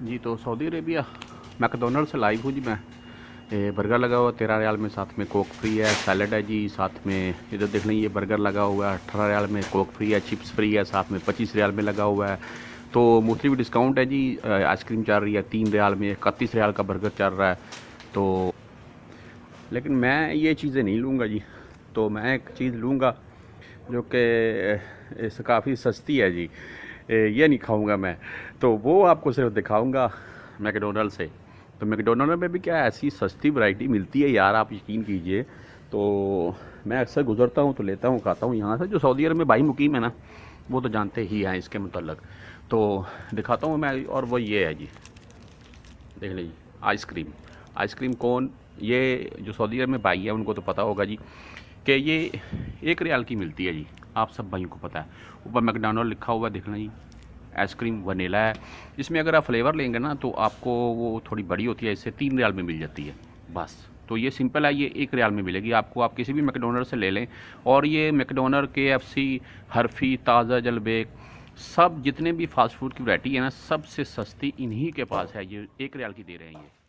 जी। तो Saudi Arabia McDonald से live हूँ जी मैं। बर्गर लगा हुआ 13 रियाल में, साथ में कोक फ्री है, सैलड है जी, साथ में इधर देख लें ये बर्गर लगा हुआ है 18 रियाल में, कोक फ्री है, चिप्स फ्री है, साथ में 25 रियाल में लगा हुआ है। तो मोस्टली भी डिस्काउंट है जी। आइसक्रीम चल रही है 3 रियाल में, 31 रियाल का बर्गर चल रहा है। तो लेकिन मैं ये चीज़ें नहीं लूँगा जी। तो मैं एक चीज़ लूँगा जो कि काफ़ी सस्ती है जी। ये नहीं खाऊंगा मैं, तो वो आपको सिर्फ दिखाऊंगा मैकडोनल्ड से। तो मैकडोनल्ड में भी क्या ऐसी सस्ती वैरायटी मिलती है यार, आप यकीन कीजिए। तो मैं अक्सर गुजरता हूँ तो लेता हूँ, खाता हूँ यहाँ से। जो सऊदी अरब में भाई मुकीम है ना, वो तो जानते ही हैं इसके मतलब। तो दिखाता हूँ मैं, और वो ये है जी, देख लीजिए आइसक्रीम। आइसक्रीम कौन, ये जो सऊदी अरब में भाई है उनको तो पता होगा जी कि ये 1 रियाल की मिलती है जी। आप सब भाइयों को पता है। ऊपर मैकडोनल्ड लिखा हुआ है, देखना जी। आइसक्रीम वनीला है। इसमें अगर आप फ्लेवर लेंगे ना तो आपको वो थोड़ी बड़ी होती है, इससे 3 रियाल में मिल जाती है बस। तो ये सिंपल है, ये 1 रियाल में मिलेगी आपको। आप किसी भी मैकडोनल्ड से ले लें। और ये मैकडोनल्ड, KFC, हरफी, ताज़ा, जलबेक, सब जितने भी फास्ट फूड की वैरायटी है ना, सबसे सस्ती इन्हीं के पास है। ये 1 रियाल की दे रहे हैं ये।